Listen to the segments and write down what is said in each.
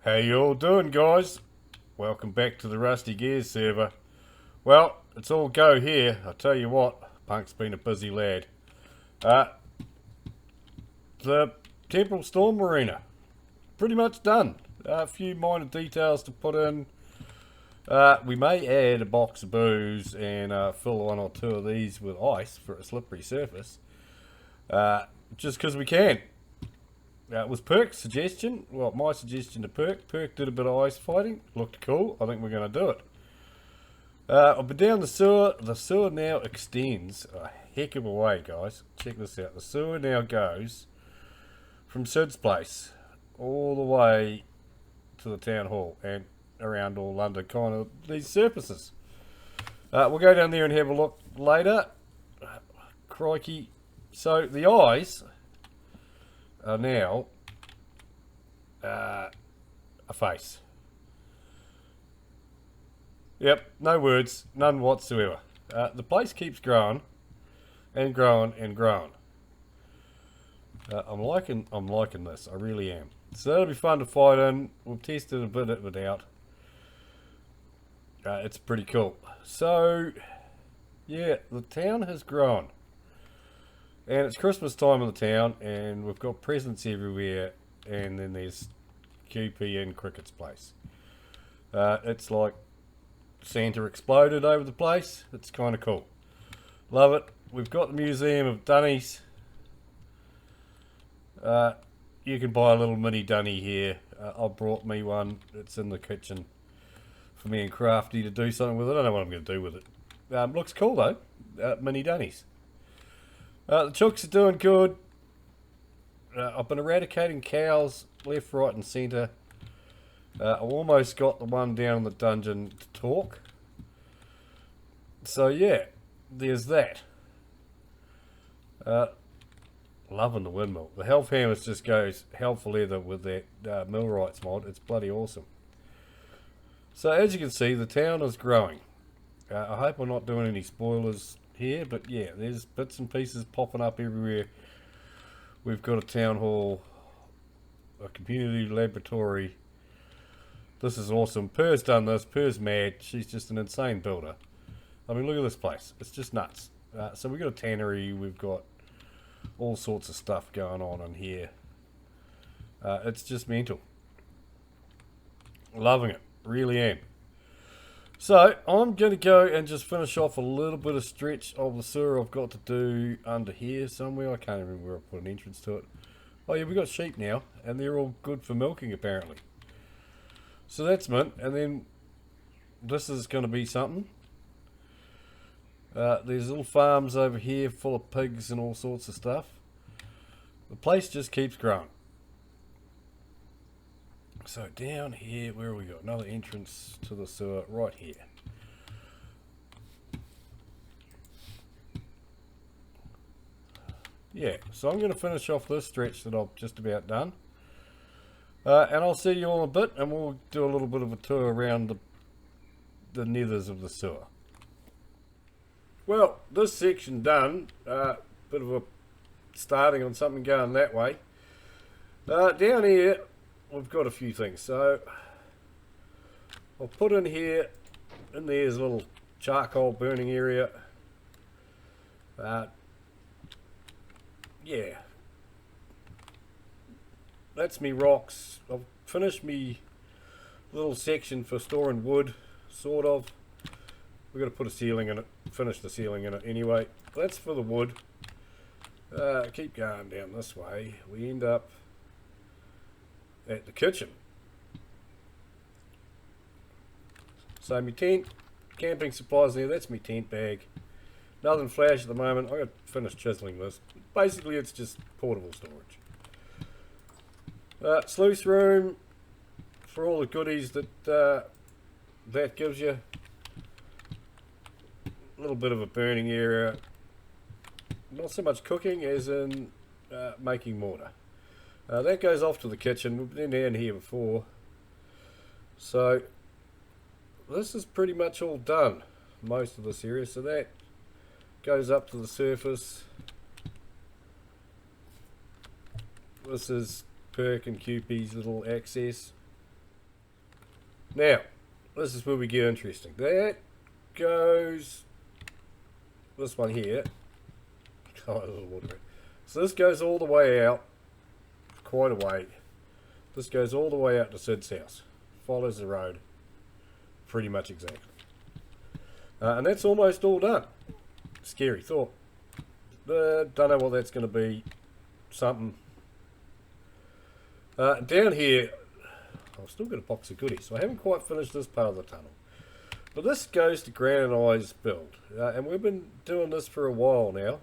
How you all doing, guys? Welcome back to the Rusty Gears server. Well, it's all go here. I tell you what, Punk's been a busy lad. The Temporal Storm Arena, pretty much done. A few minor details to put in. We may add a box of booze and fill one or two of these with ice for a slippery surface. Just because we can. It was Perk's suggestion, well, my suggestion to Perk. Perk did a bit of ice fighting, looked cool. I think we're going to do it. I've been down the sewer. The sewer now extends a heck of a way, guys. Check this out. The sewer now goes from Sid's place all the way to the town hall and around all London, kind of these surfaces. We'll go down there and have a look later. Crikey. So the eyes are now a face. Yep, no words, none whatsoever. The place keeps growing and growing and growing. I'm liking this. I really am. So that'll be fun to fight in. We've tested a bit of it out. It's pretty cool. So yeah, the town has grown. And it's Christmas time in the town, and we've got presents everywhere, and then there's QP in Cricket's place. It's like Santa exploded over the place. It's kind of cool. Love it. We've got the Museum of Dunnies. You can buy a little mini dunny here. I brought me one. It's in the kitchen for me and Crafty to do something with it. I don't know what I'm going to do with it. Looks cool though. Mini dunnies. The chooks are doing good. I've been eradicating cows left, right and centre. I almost got the one down in the dungeon to talk. So yeah, there's that. Loving the windmill. The health hammers just goes hell for leather with that millwrights mod. It's bloody awesome. So as you can see, the town is growing. I hope I'm not doing any spoilers here, but yeah, there's bits and pieces popping up everywhere. We've got a town hall, a community laboratory. This is awesome. Pyrrh's done this. Pyrrh's mad. She's just an insane builder. I mean, look at this place. It's just nuts. So we've got a tannery. We've got all sorts of stuff going on in here. It's just mental. Loving it. Really am. So, I'm going to go and just finish off a little bit of stretch of the sewer I've got to do under here somewhere. I can't remember where I put an entrance to it. Oh yeah, we've got sheep now, and they're all good for milking apparently. So that's mint, and then this is going to be something. There's little farms over here full of pigs and all sorts of stuff. The place just keeps growing. So down here, where have we got? Another entrance to the sewer right here. Yeah, so I'm going to finish off this stretch that I've just about done. And I'll see you all in a bit, and we'll do a little bit of a tour around the nethers of the sewer. Well, this section done. Bit of a starting on something going that way. Down here, we've got a few things. So I'll put in here, in there's a little charcoal burning area. Yeah, that's me rocks. I've finished me little section for storing wood, sort of. We've got to put a ceiling in it, finish the ceiling in it anyway. That's for the wood. Keep going down this way. We end up at the kitchen. So my tent, camping supplies there, that's my tent bag. Nothing flash at the moment. I'm going to finish chiseling this. Basically it's just portable storage. Sluice room for all the goodies that that gives you. A little bit of a burning area. Not so much cooking as in making mortar. That goes off to the kitchen. We've been down here before. So this is pretty much all done. Most of this area. So that goes up to the surface. This is Perk and QP's little access. Now, this is where we get interesting. That goes, this one here. Oh, so this goes all the way out, quite a way. This goes all the way out to Sid's house. Follows the road, pretty much exactly. And that's almost all done. Scary thought. Don't know what that's going to be. Something. Down here, I've still got a box of goodies, so I haven't quite finished this part of the tunnel. But this goes to Gran and I's build, and we've been doing this for a while now.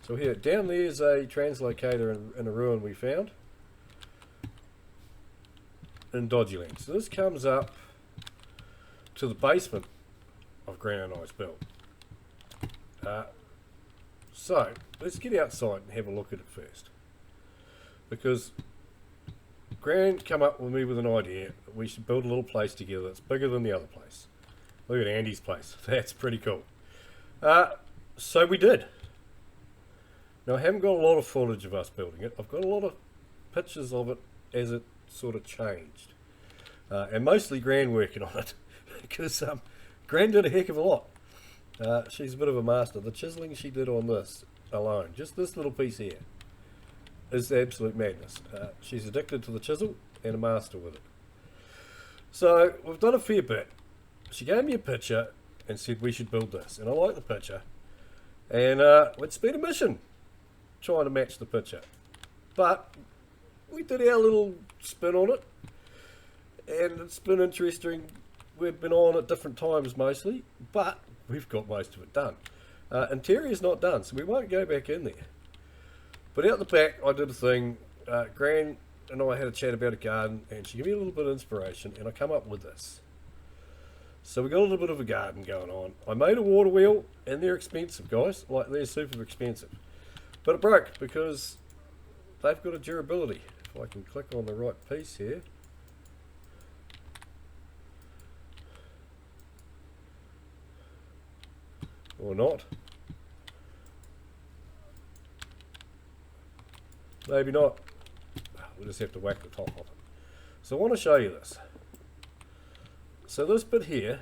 So here, down there's a translocator in a ruin we found in Dodgyland. So this comes up to the basement of Gran and I's build. So let's get outside and have a look at it first, because Gran come up with me with an idea that we should build a little place together that's bigger than the other place. Look at Andy's place. That's pretty cool. So we did. Now I haven't got a lot of footage of us building it. I've got a lot of pictures of it as it sort of changed. And mostly Gran working on it. Because Gran did a heck of a lot. She's a bit of a master. The chiseling she did on this alone, just this little piece here, is absolute madness. She's addicted to the chisel and a master with it. So we've done a fair bit. She gave me a picture and said we should build this, and I like the picture. And let's speed a mission trying to match the picture. But we did our little spin on it, and it's been interesting. We've been on at different times mostly, but we've got most of it done. Interior's not done, so we won't go back in there. But out the back, I did a thing. Gran and I had a chat about a garden, and she gave me a little bit of inspiration, and I come up with this. So we got a little bit of a garden going on. I made a water wheel, and they're expensive, guys. Like, they're super expensive. But it broke because they've got a durability. If I can click on the right piece here. Or not. Maybe not. We'll just have to whack the top of it. So I want to show you this. So this bit here,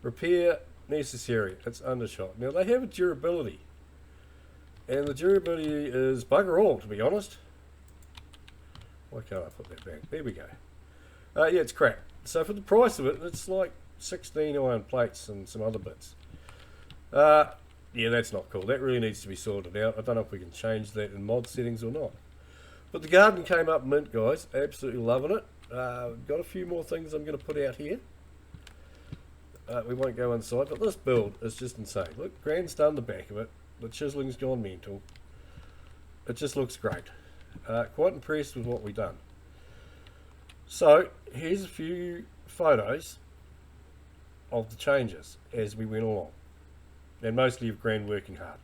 repair necessary, it's undershot. Now they have a durability, and the durability is bugger all, to be honest. Why can't I put that back? There we go. Yeah, it's crap. So for the price of it, it's like 16 iron plates and some other bits. Yeah, that's not cool. That really needs to be sorted out. I don't know if we can change that in mod settings or not. But the garden came up mint, guys. Absolutely loving it. Got a few more things I'm going to put out here. We won't go inside, but this build is just insane. Look, Gran's done the back of it. The chiseling's gone mental. It just looks great. Quite impressed with what we've done. So, here's a few photos of the changes as we went along. And mostly of Gran working hard.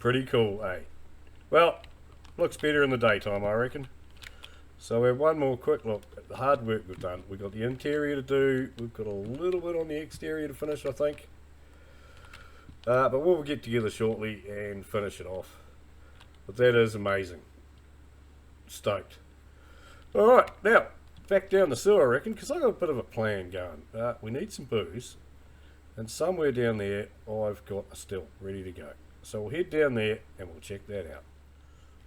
Pretty cool, eh? Well, looks better in the daytime, I reckon. So we have one more quick look at the hard work we've done. We've got the interior to do. We've got a little bit on the exterior to finish, I think. But we'll get together shortly and finish it off. But that is amazing. Stoked. Alright, now, back down the sewer, I reckon, because I've got a bit of a plan going. We need some booze. And somewhere down there, I've got a still ready to go. So we'll head down there and we'll check that out.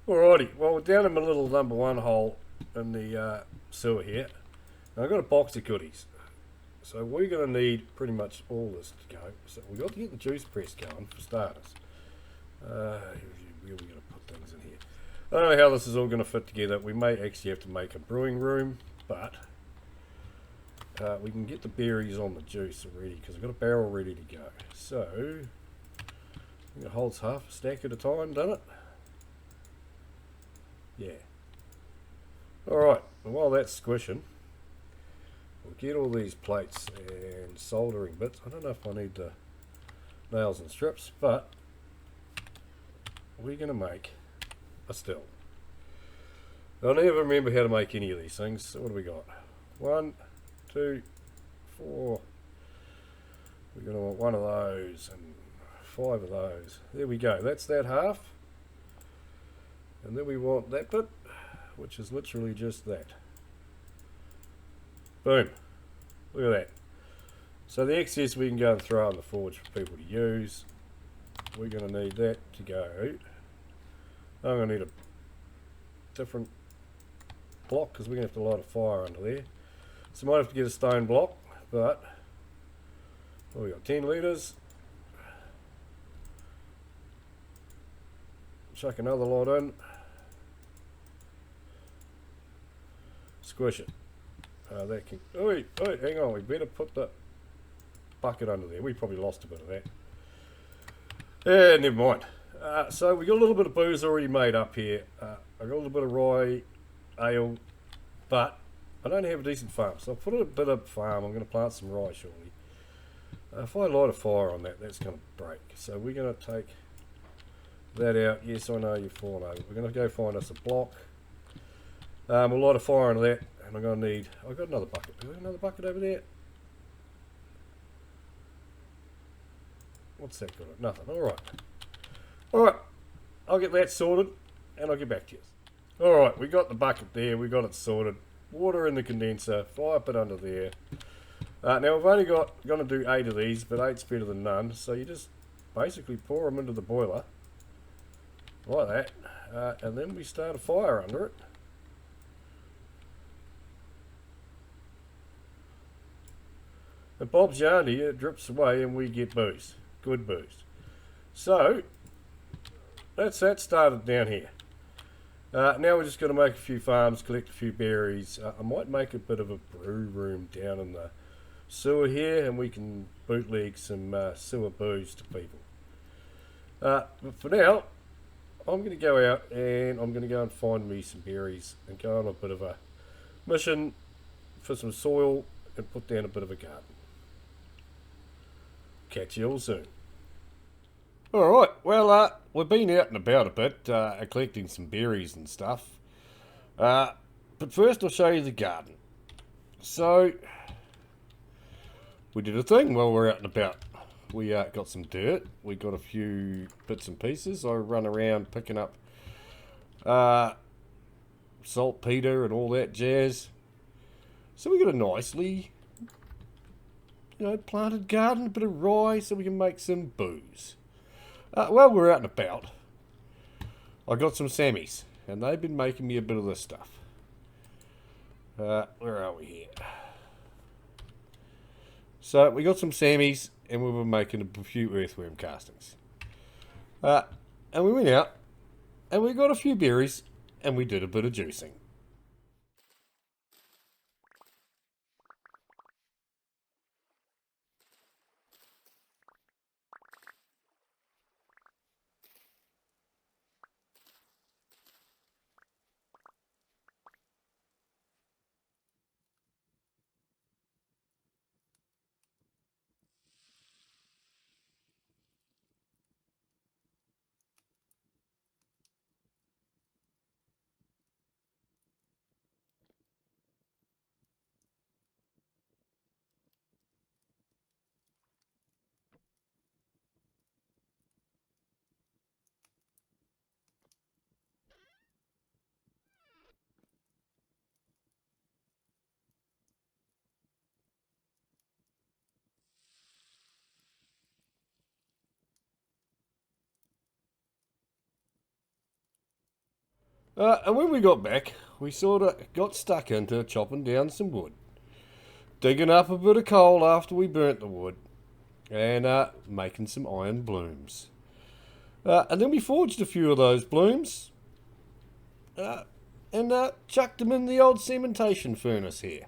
Alrighty, well, we're down in my little number 1 hole in the sewer here. And I've got a box of goodies. So we're going to need pretty much all this to go. So we've got to get the juice press going for starters. Where are we going to put things in here? I don't know how this is all going to fit together. We may actually have to make a brewing room, but we can get the berries on the juice already because I've got a barrel ready to go. So I think it holds half a stack at a time, doesn't it? Yeah. Alright, and while that's squishing, we'll get all these plates and soldering bits. I don't know if I need the nails and strips, but we're going to make a still. I never remember how to make any of these things. So what do we got? 1, 2, 4. We're going to want 1 of those and 5 of those. There we go. That's that half. And then we want that bit, which is literally just that. Boom. Look at that. So the excess we can go and throw in the forge for people to use. We're going to need that to go. I'm going to need a different block because we're going to have to light a fire under there. So I might have to get a stone block, but we got 10 litres. Chuck another lot in. Squish it. That can. Oi, hang on. We better put the bucket under there. We probably lost a bit of that. Yeah, never mind. So we got a little bit of booze already made up here. I got a little bit of rye ale, but I don't have a decent farm, so I'll put a bit of farm. I'm going to plant some rye shortly. If I light a fire on that, that's going to break. So we're going to take that out. Yes, I know you've fallen over. We're going to go find us a block. We'll light a fire on that, and I'm going to need. I've got another bucket. Do we have another bucket over there? What's that got? Nothing. Alright, I'll get that sorted and I'll get back to you. Alright, we got the bucket there, we got it sorted. Water in the condenser, fire pit under there. Now we've only going to do 8 of these, but 8's better than none. So you just basically pour them into the boiler, like that, and then we start a fire under it. And Bob's Yandy, it drips away and we get booze. Good booze. So that's that started down here. Now we're just going to make a few farms, collect a few berries. I might make a bit of a brew room down in the sewer here, and we can bootleg some sewer booze to people. But for now, I'm going to go out and I'm going to go and find me some berries and go on a bit of a mission for some soil and put down a bit of a garden. Catch you all soon. Alright, well, we've been out and about a bit, collecting some berries and stuff. But first I'll show you the garden. So, we did a thing while we're out and about. We got some dirt, we got a few bits and pieces. I run around picking up saltpeter and all that jazz. So we got a nicely, planted garden, a bit of rye so we can make some booze. While we're out and about, I got some Sammies, and they've been making me a bit of this stuff. Where are we here? So we got some Sammies, and we were making a few earthworm castings. And we went out, and we got a few berries, and we did a bit of juicing. And when we got back, we sort of got stuck into chopping down some wood, digging up a bit of coal after we burnt the wood, and making some iron blooms. And then we forged a few of those blooms, and chucked them in the old cementation furnace here.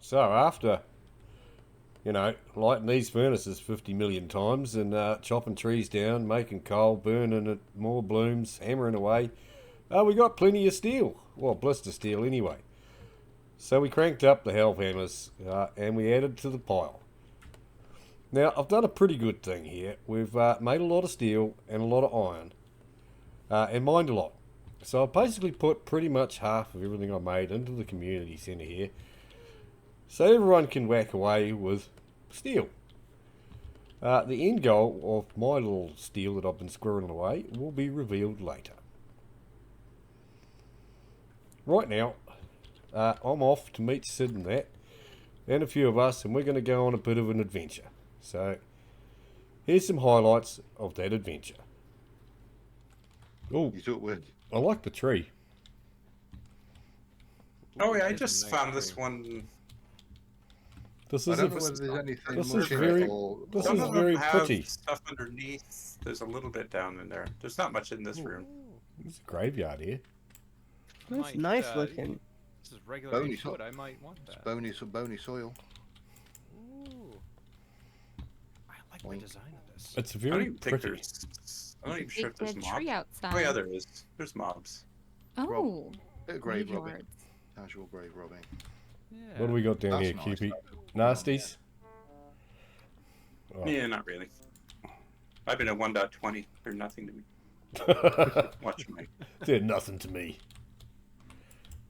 So after, lighting these furnaces 50 million times and chopping trees down, making coal, burning it, more blooms, hammering away, we got plenty of steel. Well, blister steel anyway. So we cranked up the hell hammers and we added to the pile. Now, I've done a pretty good thing here. We've made a lot of steel and a lot of iron and mined a lot. So I've basically put pretty much half of everything I made into the community centre here, so everyone can whack away with steel. The end goal of my little steel that I've been squirreling away will be revealed later. Right now, I'm off to meet Sid and that, and a few of us, and we're going to go on a bit of an adventure. So, here's some highlights of that adventure. Oh, I like the tree. Oh yeah, I just found this one. This I don't know whether there's anything this much is in very, it or... this Some is of them very have pretty. stuff underneath. There's a little bit down in there. There's not much in this room. There's a graveyard here. That's nice looking. This is regular Bony wood. I might want that. Some bony soil. Ooh. I like the design of this. It's I don't very even think pretty. I'm not even sure if there's Big dead mobs. tree outside. Oh yeah, there is. There's mobs. Oh, Bit of grave robbing. graveyards. Casual grave robbing. Yeah. What do we got down That's here, nice. Cupid? Nasties? Oh. Yeah, not really. I've been at 1.20. They're nothing to me. Watch me. They're nothing to me.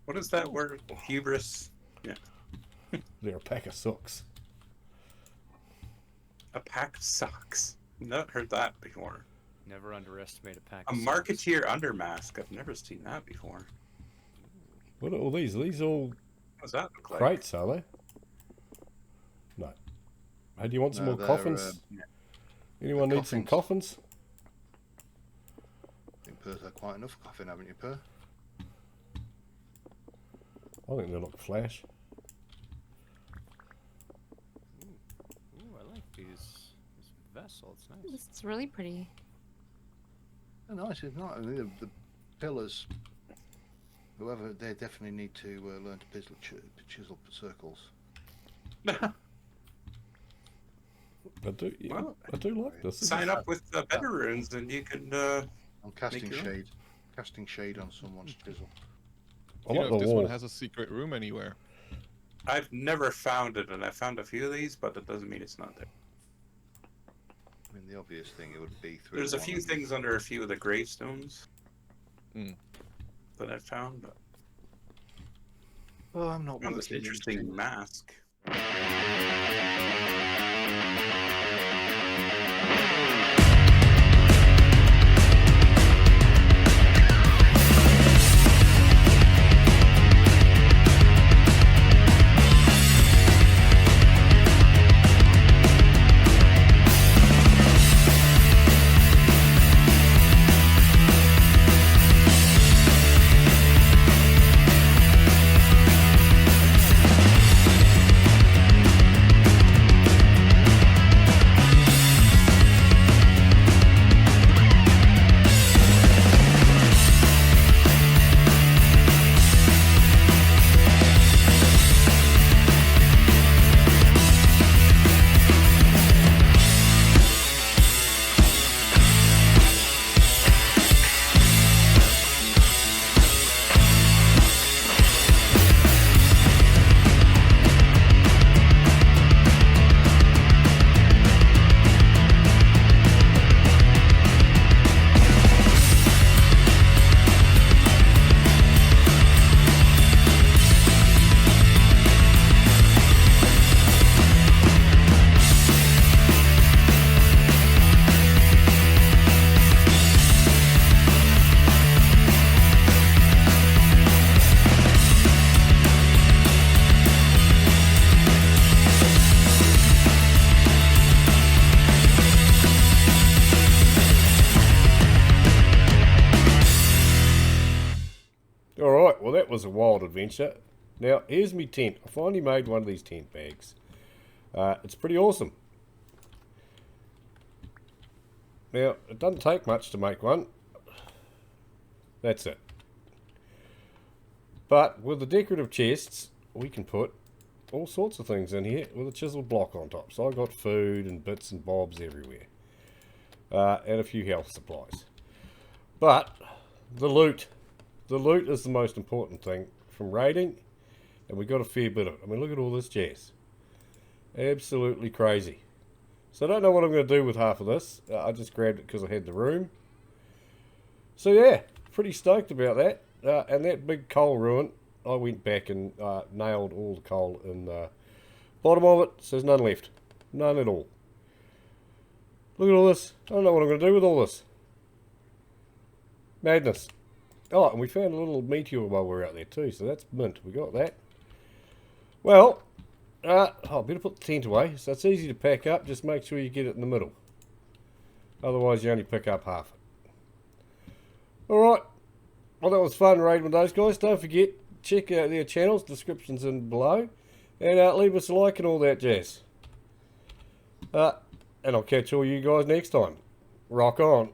What is that word? Hubris? Yeah. They're a pack of socks. A pack of socks. Not heard that before. Never underestimate a pack A of socks. marketeer undermask. I've never seen that before. What are all these? Are these all What does that look like? crates, are they? No. Hey, do you want some more they're, coffins? Anyone need some coffins? I think Pyrrh's had quite enough coffin, haven't you, Pyrrh? I think they look flash. Ooh, I like this vessel. It's nice. This is really pretty. Oh, nice, it's not. I mean, the pillars, whoever, they definitely need to learn to chisel circles. I do, yeah, Well, I do like this. This Sign is- up with better runes and you can I'm casting Make your own. shade. Casting shade on someone's chisel. I You like know the if this wall. one has a secret room anywhere. I've never found it, and I found a few of these, but that doesn't mean it's not there. I mean, the obvious thing it would be through. There's a one few of things under a few of the gravestones that I found, but Oh, I'm not found this working interesting into- mask. Alright, well that was a wild adventure. Now, here's me tent. I finally made one of these tent bags. It's pretty awesome. Now, it doesn't take much to make one. That's it. But with the decorative chests, we can put all sorts of things in here with a chiseled block on top. So I got food and bits and bobs everywhere. And a few health supplies. But, the loot. The loot is the most important thing from raiding. And we got a fair bit of it. I mean, look at all this jazz. Absolutely crazy. So I don't know what I'm going to do with half of this. I just grabbed it because I had the room. So yeah, pretty stoked about that. And that big coal ruin, I went back and nailed all the coal in the bottom of it. So there's none left. None at all. Look at all this. I don't know what I'm going to do with all this. Madness. Oh, and we found a little meteor while we were out there too. So that's mint. We got that. Well, I better put the tent away. So it's easy to pack up. Just make sure you get it in the middle. Otherwise you only pick up half it. Alright. Well, that was fun raiding with those guys. Don't forget, check out their channels. Descriptions in below. And leave us a like and all that jazz. And I'll catch all you guys next time. Rock on.